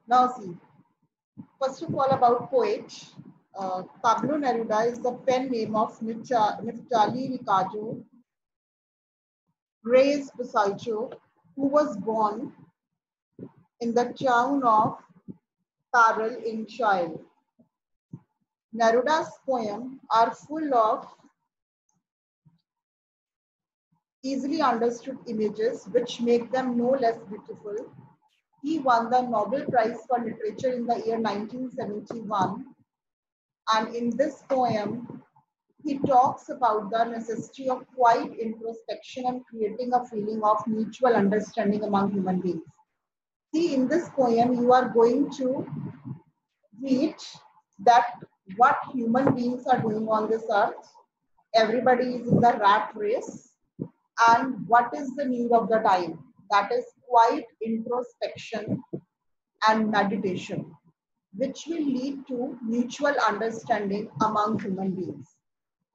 Now see, first of all about poet. Pablo Neruda is the pen name of Neftali Ricardo Reyes Busalcho, who was born in the town of Parral in Chile. Neruda's poems are full of easily understood images which make them no less beautiful. He won the Nobel Prize for Literature in the year 1971, and in this poem, he talks about the necessity of quiet introspection and creating a feeling of mutual understanding among human beings. See, in this poem, you are going to read that what human beings are doing on this earth. Everybody is in the rat race. And what is the need of the time? That is quiet introspection and meditation, which will lead to mutual understanding among human beings.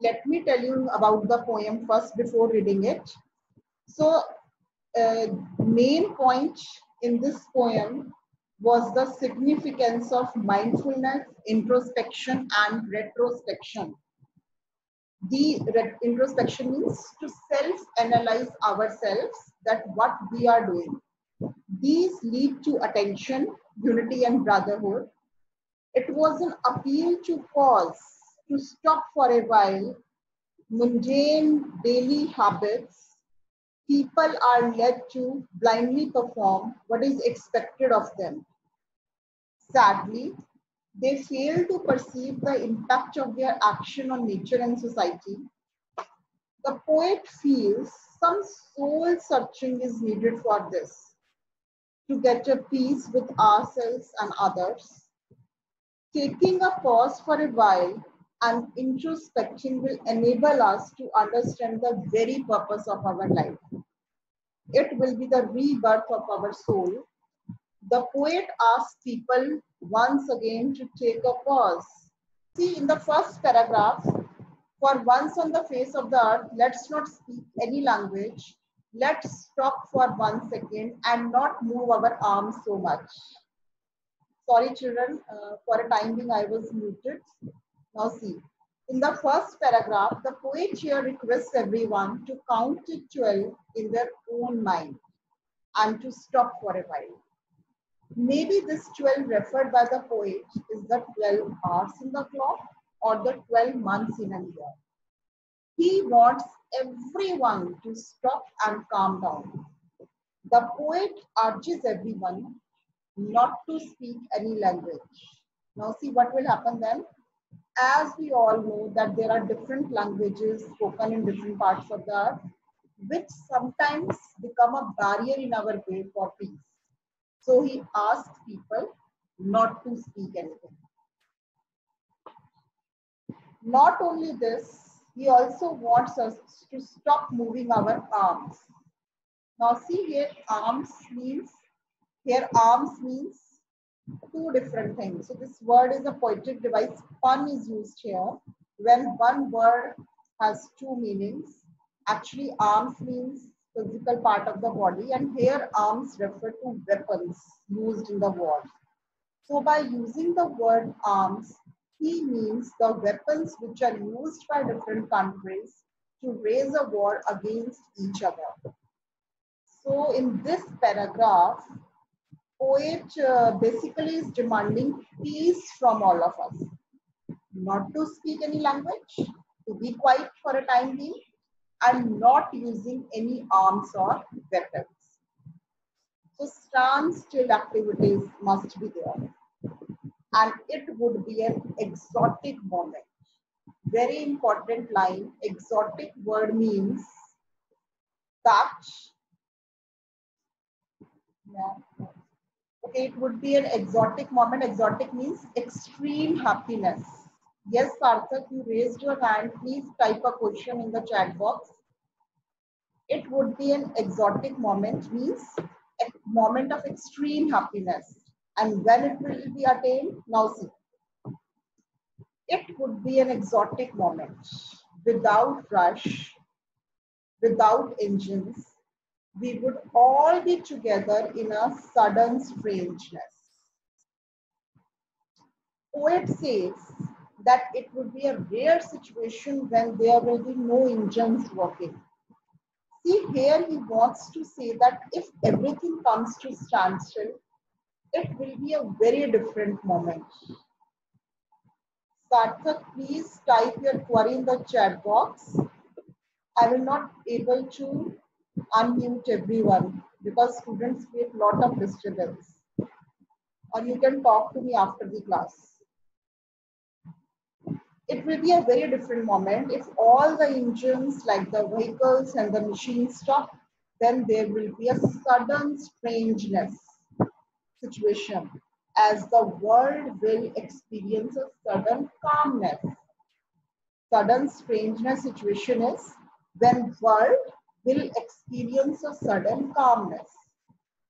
Let me tell you about the poem first before reading it. So, main point in this poem was the significance of mindfulness, introspection, and retrospection. The introspection means to self-analyze ourselves, that what we are doing. These lead to attention, unity, and brotherhood. It was an appeal to pause, to stop for a while. Mundane daily habits, people are led to blindly perform what is expected of them. Sadly, they fail to perceive the impact of their action on nature and society. The poet feels some soul searching is needed for this, to get a peace with ourselves and others. Taking a pause for a while and introspection will enable us to understand the very purpose of our life. It will be the rebirth of our soul. The poet asks people once again to take a pause. See, in the first paragraph, for once on the face of the earth, let's not speak any language. Let's stop for 1 second and not move our arms so much. Sorry, children, for a time being I was muted. Now see, in the first paragraph, the poet here requests everyone to count to 12 in their own mind and to stop for a while. Maybe this 12 referred by the poet is the 12 hours in the clock or the 12 months in a year. He wants everyone to stop and calm down. The poet urges everyone not to speak any language. Now see what will happen then. As we all know that there are different languages spoken in different parts of the earth, which sometimes become a barrier in our way for peace. So he asks people not to speak anything. Not only this, he also wants us to stop moving our arms. Now see here, arms means two different things. So this word is a poetic device. Pun is used here when one word has two meanings. Actually, arms means physical part of the body, and here arms refer to weapons used in the war. So by using the word arms, he means the weapons which are used by different countries to raise a war against each other. So in this paragraph, poet basically is demanding peace from all of us. Not to speak any language, to be quiet for a time being, and not using any arms or weapons. So standstill activities must be there. And it would be an exotic moment. Very important line. Exotic word means that, okay, it would be an exotic moment. Exotic means extreme happiness. Yes, Sarthak, you raised your hand. Please type a question in the chat box. It would be an exotic moment means a moment of extreme happiness. And when it will be attained, now see. It would be an exotic moment, without rush, without engines. We would all be together in a sudden strangeness. poet says that it would be a rare situation when there will be no engines working. See, here he wants to say that if everything comes to standstill, it will be a very different moment. Sarthak, please type your query in the chat box. I will not able to unmute everyone because students create a lot of disturbance. Or you can talk to me after the class. It will be a very different moment if all the engines like the vehicles and the machines stop, then there will be a sudden strangeness situation as the world will experience a sudden calmness. Sudden strangeness situation is when world will experience a sudden calmness.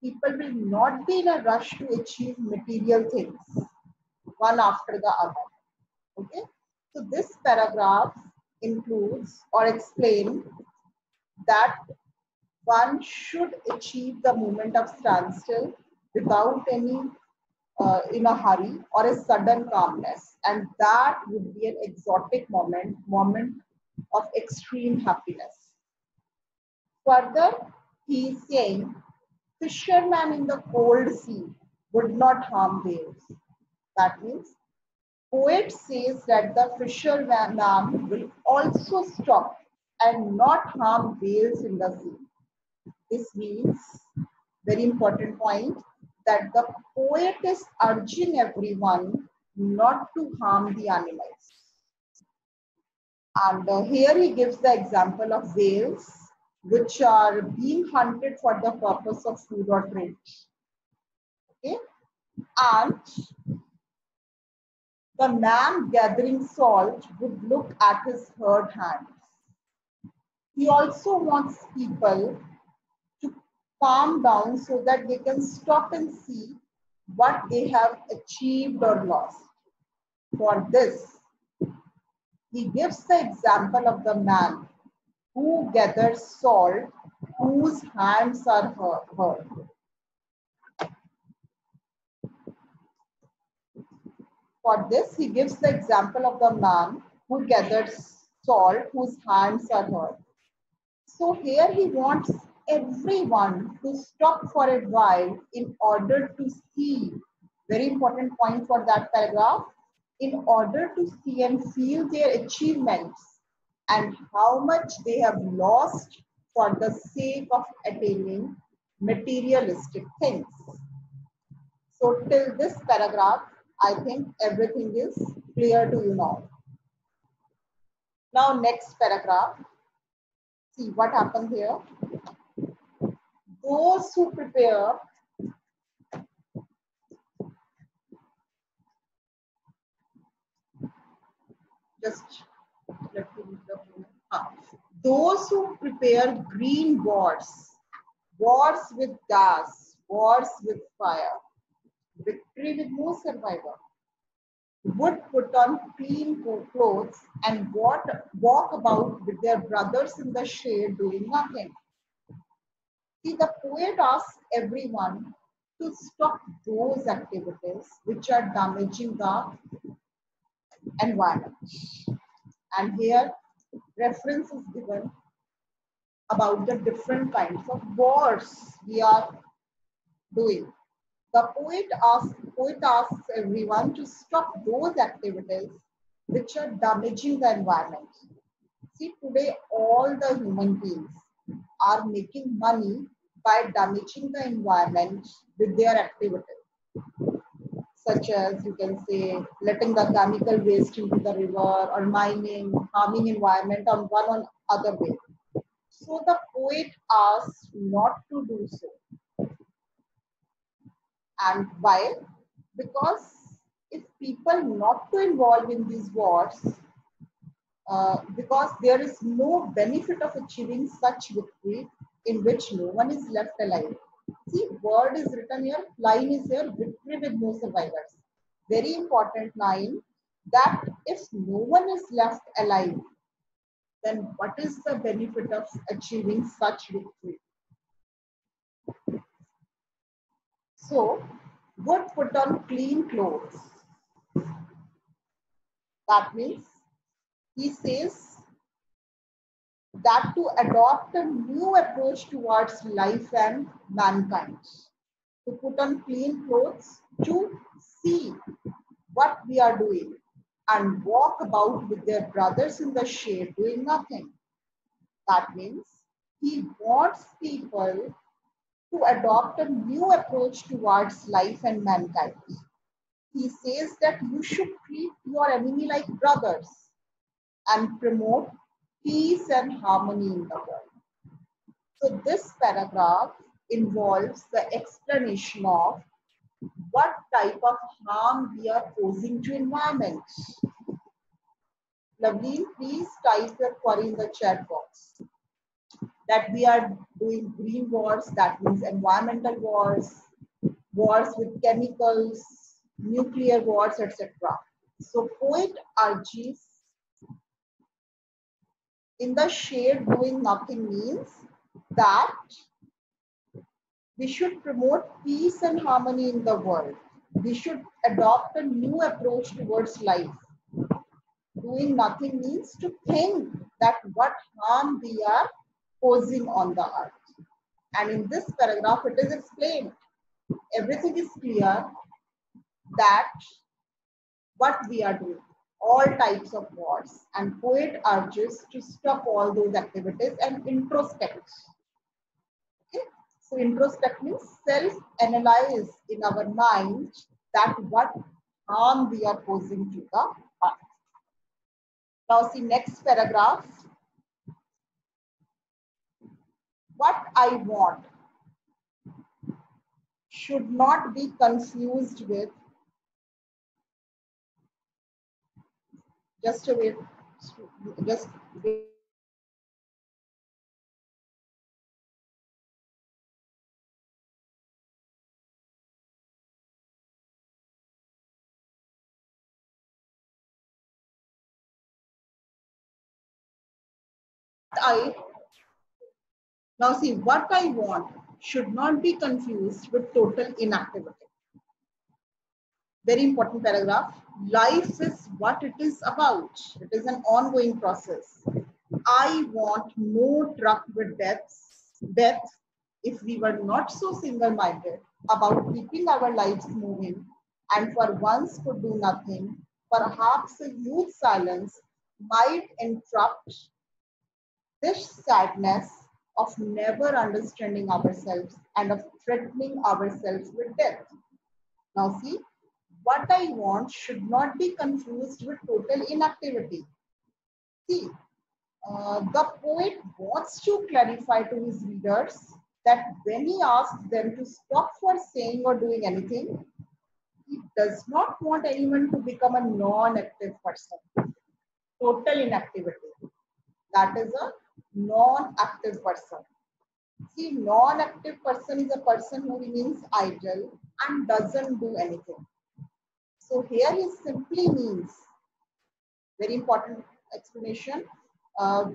People will not be in a rush to achieve material things one after the other. Okay, so this paragraph includes or explain that one should achieve the moment of standstill without any in a hurry or a sudden calmness, and that would be an exotic moment of extreme happiness. Further, he is saying fishermen in the cold sea would not harm whales. That means poet says that the fisherman will also stop and not harm whales in the sea. This means, very important point, that the poet is urging everyone not to harm the animals. And here he gives the example of whales, which are being hunted for the purpose of food or trade. Okay, and the man gathering salt would look at his hurt hands. He also wants people to calm down so that they can stop and see what they have achieved or lost. For this, he gives the example of the man who gathers salt whose hands are hurt. For this, he gives the example of the man who gathers salt whose hands are hurt. So here he wants everyone to stop for a while in order to see, very important point for that paragraph, in order to see and feel their achievements and how much they have lost for the sake of attaining materialistic things. So till this paragraph, I think everything is clear to you now. Now next paragraph, see what happened here. Those who prepare just let me read the those who prepare green wars, wars with gas, wars with fire, victory with no survivor, would put on clean clothes and walk about with their brothers in the shade doing nothing. See, the poet asks everyone to stop those activities which are damaging the environment. And here, reference is given about the different kinds of wars we are doing. The poet asks everyone to stop those activities which are damaging the environment. See, today all the human beings are making money by damaging the environment with their activities, such as you can say letting the chemical waste into the river or mining, harming environment on one or other way. So the poet asks not to do so. And why? Because if people not to involve in these wars, because there is no benefit of achieving such victory in which no one is left alive. See, word is written here, line is here, victory with no survivors. Very important line, that if no one is left alive, then what is the benefit of achieving such victory? So, would put on clean clothes. That means he says that to adopt a new approach towards life and mankind, to put on clean clothes, to see what we are doing and walk about with their brothers in the shade doing nothing. That means he wants people to adopt a new approach towards life and mankind. He says that you should treat your enemy like brothers and promote peace and harmony in the world. So this paragraph involves the explanation of what type of harm we are causing to environment. Lovely, please type your query in the chat box. That we are doing green wars, that means environmental wars, wars with chemicals, nuclear wars, etc. So poet urges in the shade doing nothing means that we should promote peace and harmony in the world. We should adopt a new approach towards life. Doing nothing means to think that what harm we are causing on the earth. And in this paragraph, it is explained. Everything is clear that what we are doing, all types of wars, and poet urges to stop all those activities and introspect. Okay? So introspect means self-analyze in our mind that what harm we are causing to the earth. Now see next paragraph. What I want should not be confused with, just a wait, just wait. I Now see, what I want should not be confused with total inactivity. Very important paragraph. Life is what it is about. It is an ongoing process. I want no truck with death if we were not so single-minded about keeping our lives moving and for once could do nothing, perhaps a huge silence might interrupt this sadness of never understanding ourselves and of threatening ourselves with death. Now see, what I want should not be confused with total inactivity. See, the poet wants to clarify to his readers that when he asks them to stop for saying or doing anything, he does not want anyone to become a non-active person. Total inactivity. That is a non-active person. See, non-active person is a person who remains idle and doesn't do anything. So here he simply means, very important explanation,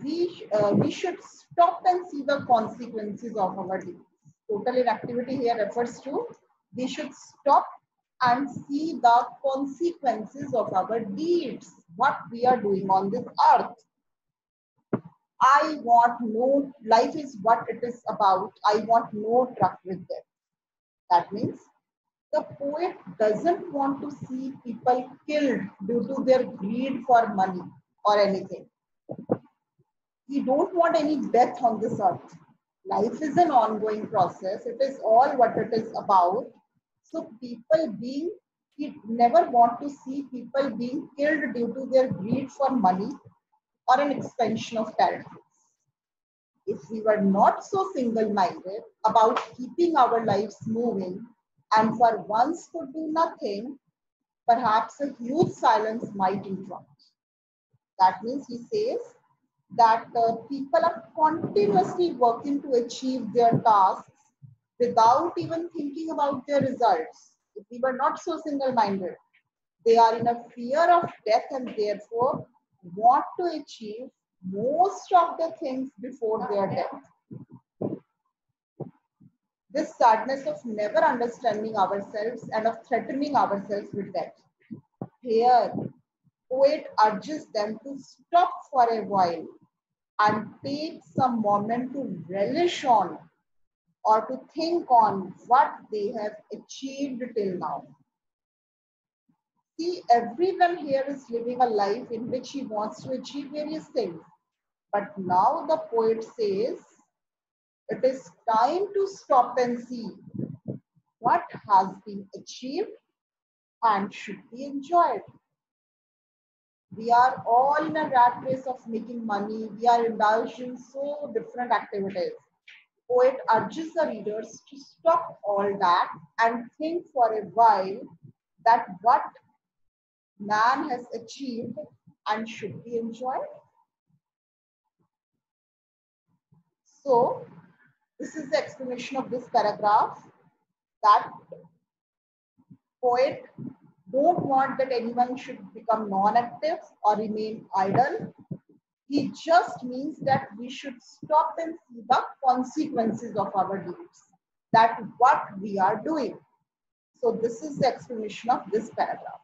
we should stop and see the consequences of our deeds. Total inactivity here refers to we should stop and see the consequences of our deeds, what we are doing on this earth. I want no, life is what it is about. I want no truck with death. That means the poet doesn't want to see people killed due to their greed for money or anything. We don't want any death on this earth. Life is an ongoing process. It is all what it is about. So we never want to see people being killed due to their greed for money or an expansion of territories. If we were not so single-minded about keeping our lives moving and for once could do nothing, perhaps a huge silence might interrupt. That means he says that people are continuously working to achieve their tasks without even thinking about their results. If we were not so single-minded, they are in a fear of death and therefore want to achieve most of the things before their death. This sadness of never understanding ourselves and of threatening ourselves with death. Here, poet urges them to stop for a while and take some moment to relish on or to think on what they have achieved till now. See, everyone here is living a life in which he wants to achieve various things. But now the poet says, it is time to stop and see what has been achieved and should be enjoyed. We are all in a rat race of making money. We are indulged in so different activities. Poet urges the readers to stop all that and think for a while that what man has achieved and should be enjoyed. So, this is the explanation of this paragraph, that poet don't want that anyone should become non-active or remain idle. He just means that we should stop and see the consequences of our deeds, that what we are doing. So this is the explanation of this paragraph.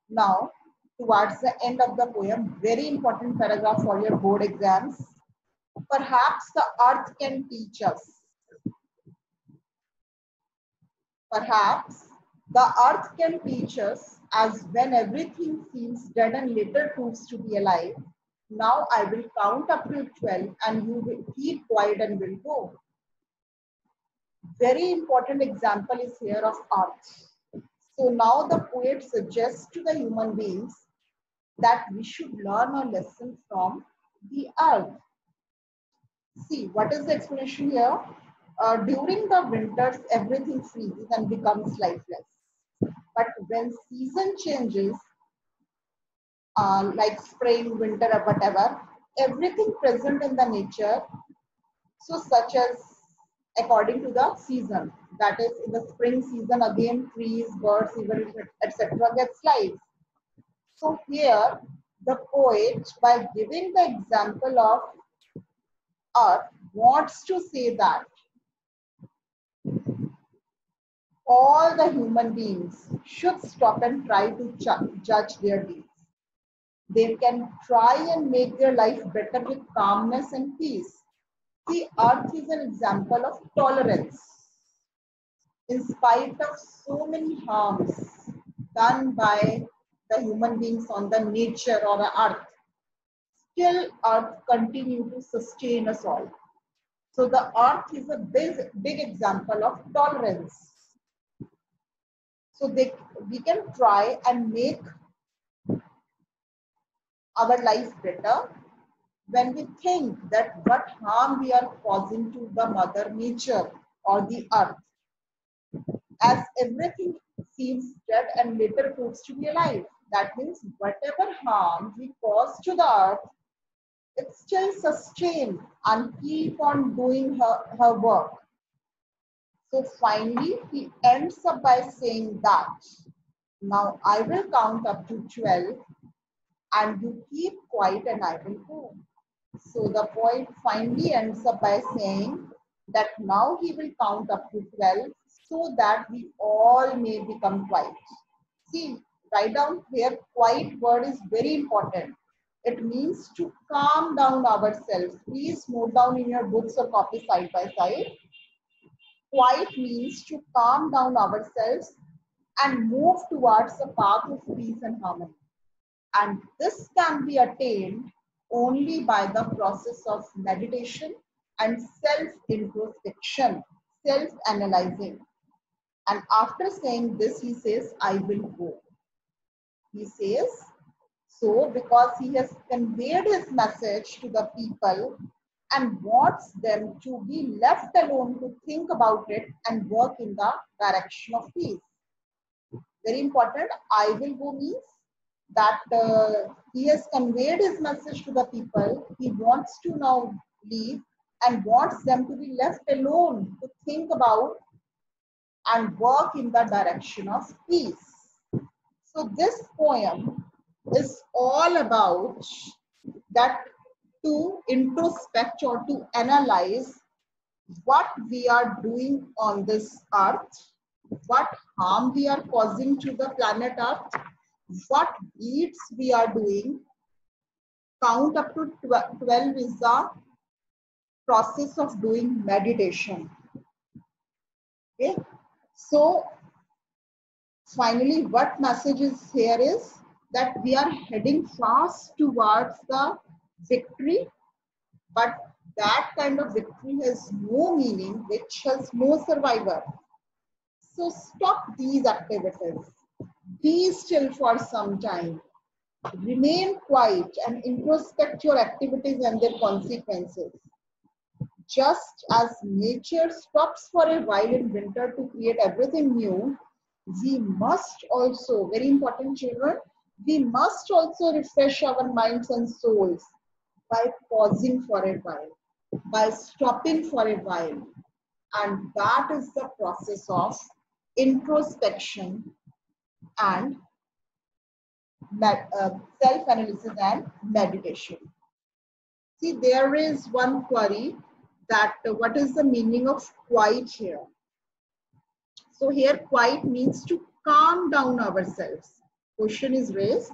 Now, towards the end of the poem, very important paragraph for your board exams. Perhaps the earth can teach us. Perhaps the earth can teach us, as when everything seems dead and later proves to be alive. Now I will count up to 12 and you will keep quiet and will go. Very important example is here of earth. So now the poet suggests to the human beings that we should learn a lesson from the earth. See, what is the explanation here? During the winters, everything freezes and becomes lifeless. But when season changes, like spring, winter, or whatever, everything present in the nature, so such as according to the season, that is in the spring season, again trees, birds, even etc. gets life. So here the poet, by giving the example of earth, wants to say that all the human beings should stop and try to judge their deeds. They can try and make their life better with calmness and peace. See, earth is an example of tolerance. In spite of so many harms done by the human beings on the nature or the earth, still earth continue to sustain us all. So the earth is a big example of tolerance. So we can try and make our life better when we think that what harm we are causing to the mother nature or the earth, as everything seems dead and later proves to be alive. That means whatever harm we cause to the earth, it still sustains and keep on doing her work. So finally, he ends up by saying that, now I will count up to 12 and you keep quiet and I will go. So the poet finally ends up by saying that now he will count up to 12 so that we all may become quiet. See, write down here, quiet word is very important. It means to calm down ourselves. Please note down in your books or copy side by side. Quiet means to calm down ourselves and move towards a path of peace and harmony. And this can be attained only by the process of meditation and self-introspection, self-analyzing. And after saying this, he says, I will go. He says, so because he has conveyed his message to the people and wants them to be left alone to think about it and work in the direction of peace. Very important, I will go means that he has conveyed his message to the people. He wants to now leave and wants them to be left alone to think about and work in the direction of peace. So this poem is all about that, to introspect or to analyze what we are doing on this earth, what harm we are causing to the planet earth, what beats we are doing. Count up to 12 is the process of doing meditation. Okay. So finally, what message is here is that we are heading fast towards the victory, but that kind of victory has no meaning, which has no survivor. So stop these activities. Be still for some time. Remain quiet and introspect your activities and their consequences. Just as nature stops for a while in winter to create everything new, we must also, very important children, we must also refresh our minds and souls by pausing for a while, by stopping for a while. And that is the process of introspection and self-analysis and meditation. See, there is one query that what is the meaning of quiet here? So here quiet means to calm down ourselves. Question is raised.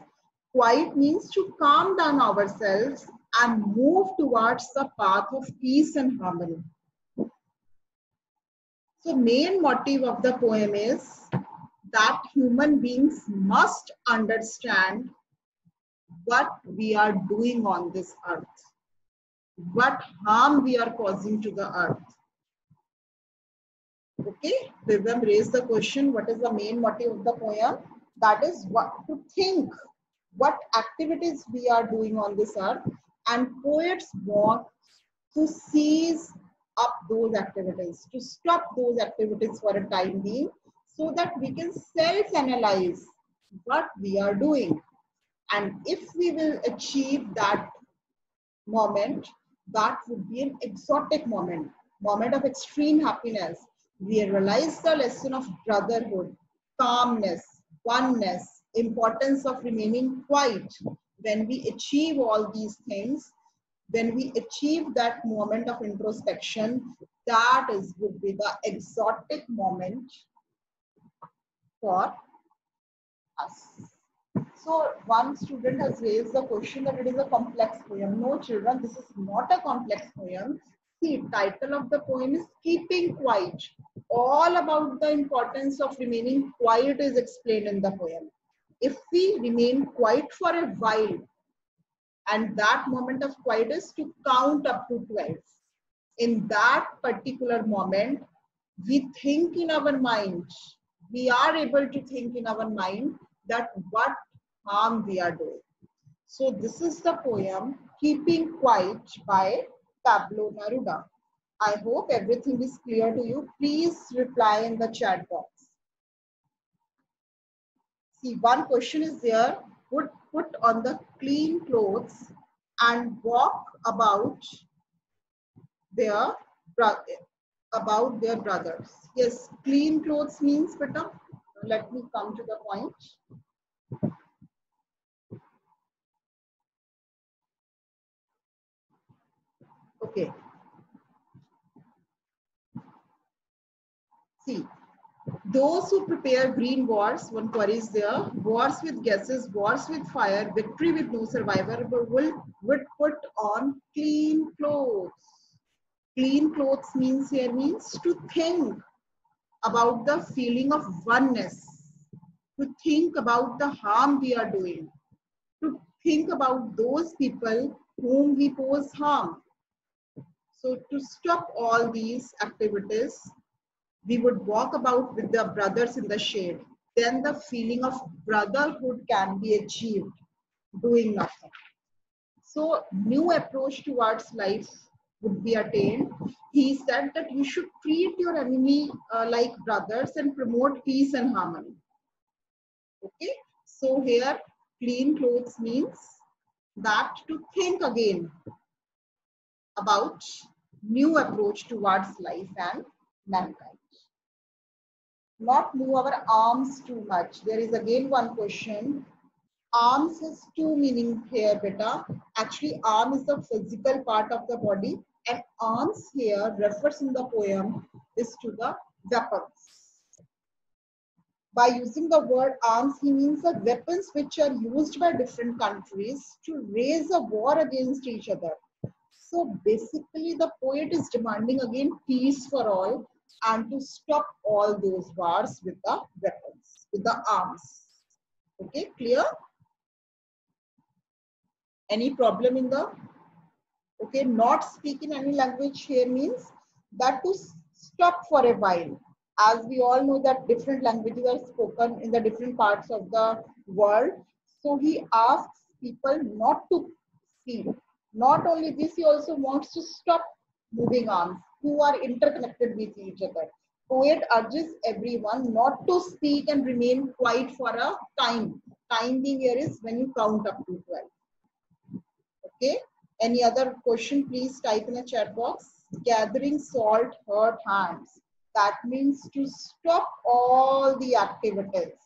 Quiet means to calm down ourselves and move towards the path of peace and harmony. So main motive of the poem is that human beings must understand what we are doing on this earth, what harm we are causing to the earth. Okay, Vivam raised the question, what is the main motive of the poem? That is what to think, what activities we are doing on this earth, and poets want to seize up those activities, to stop those activities for a time being, so that we can self-analyze what we are doing. And if we will achieve that moment, that would be an exotic moment, moment of extreme happiness. We realize the lesson of brotherhood, calmness, oneness, importance of remaining quiet. When we achieve all these things, when we achieve that moment of introspection, that would be the exotic moment for us. So one student has raised the question that it is a complex poem. No, children, this is not a complex poem. See, title of the poem is Keeping Quiet. All about the importance of remaining quiet is explained in the poem. If we remain quiet for a while, and that moment of quiet is to count up to 12. In that particular moment, we think in our mind, we are able to think in our mind that what harm we are doing. So this is the poem Keeping Quiet by Pablo Neruda. I hope everything is clear to you. Please reply in the chat box. See, one question is there. Put on the clean clothes and walk about their brothers. Yes, clean clothes means, beta. Let me come to the point. Okay. See, those who prepare green wars, one query is there, wars with gases, wars with fire, victory with no survivor, would put on clean clothes. Clean clothes means here means to think about the feeling of oneness, to think about the harm we are doing, to think about those people whom we pose harm. So to stop all these activities, we would walk about with the brothers in the shade. Then the feeling of brotherhood can be achieved, doing nothing. So new approach towards life would be attained. He said that you should treat your enemy like brothers and promote peace and harmony. Okay, so here clean clothes means that to think again about new approach towards life and mankind. Not move our arms too much. There is again one question. Arms has two meanings here, beta. Actually, arm is the physical part of the body, and arms here refers in the poem is to the weapons. By using the word arms, he means the weapons which are used by different countries to raise a war against each other. So basically, the poet is demanding again peace for all and to stop all those wars with the weapons, with the arms. Okay, clear? Any problem in the? Okay, not speak in any language here means that to stop for a while. As we all know that different languages are spoken in the different parts of the world. So he asks people not to speak. Not only this, he also wants to stop moving arms who are interconnected with each other. Poet urges everyone not to speak and remain quiet for a time. Time being here is when you count up to 12. Okay. Any other question, please type in the chat box. Gathering salt hurt hands. That means to stop all the activities.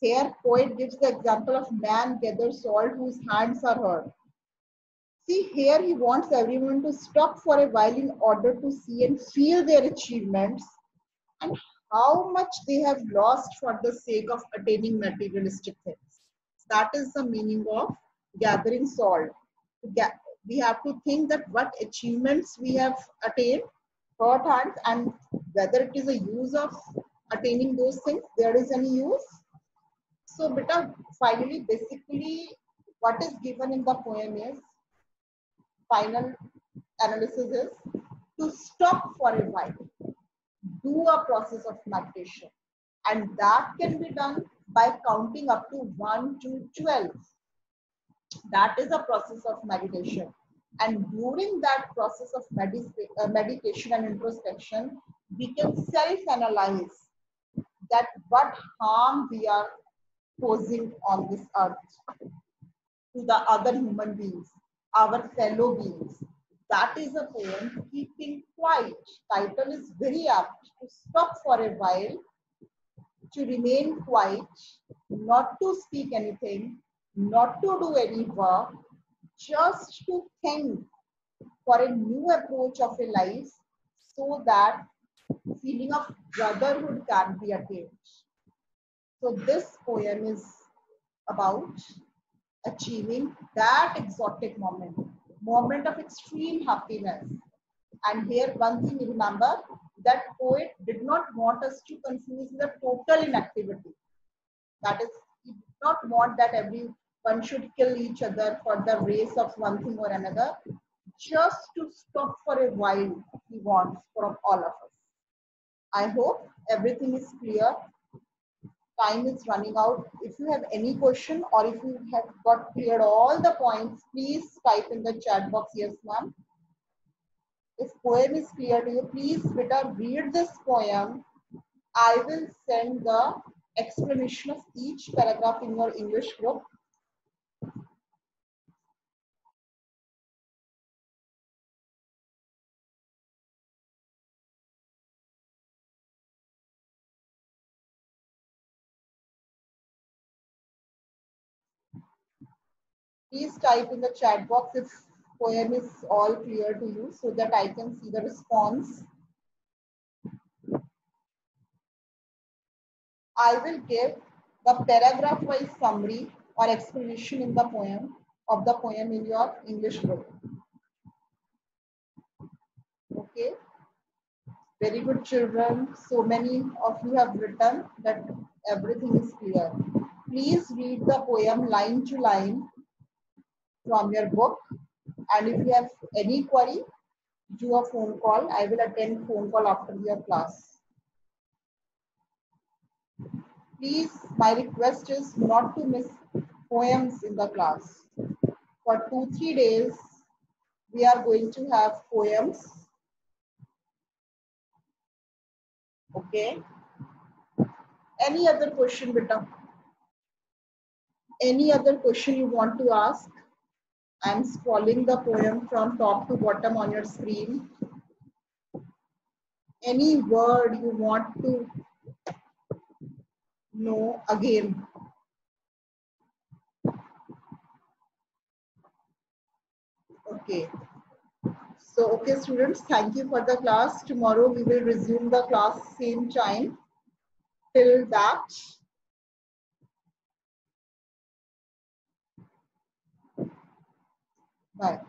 Here, poet gives the example of man gathers salt whose hands are hurt. See, here he wants everyone to stop for a while in order to see and feel their achievements and how much they have lost for the sake of attaining materialistic things. That is the meaning of gathering salt. We have to think that what achievements we have attained, hurt hands, and whether it is a use of attaining those things, there is any use. So, beta, finally, basically, what is given in the poem is, final analysis is to stop for a while, do a process of meditation, and that can be done by counting up to 1 to 12. That is a process of meditation. And during that process of meditation and introspection, we can self-analyze that what harm we are posing on this earth to the other human beings, our fellow beings. That is a poem, Keeping Quiet. Title is very apt to stop for a while, to remain quiet, not to speak anything, not to do any work, just to think for a new approach of a life so that feeling of brotherhood can be attained. So this poem is about achieving that exotic moment of extreme happiness. And here one thing remember, that poet did not want us to confuse the total inactivity. That is, he did not want that everyone should kill each other for the race of one thing or another. Just to stop for a while, he wants from all of us. I hope everything is clear. Time is running out. If you have any question or if you have got cleared all the points, please type in the chat box, yes ma'am. If poem is clear to you, please better read this poem. I will send the explanation of each paragraph in your English group. Please type in the chat box if poem is all clear to you so that I can see the response. I will give the paragraph wise summary or explanation in the poem of the poem in your English group. Okay. Very good, children. So many of you have written that everything is clear. Please read the poem line to line from your book. And if you have any query, do a phone call. I will attend phone call after your class. Please, my request is not to miss poems in the class. For 2-3 days, we are going to have poems. Okay. Any other question, beta? Any other question you want to ask? I'm scrolling the poem from top to bottom on your screen. Any word you want to know again? Okay. So, okay, students, thank you for the class. Tomorrow we will resume the class same time. till that, bye.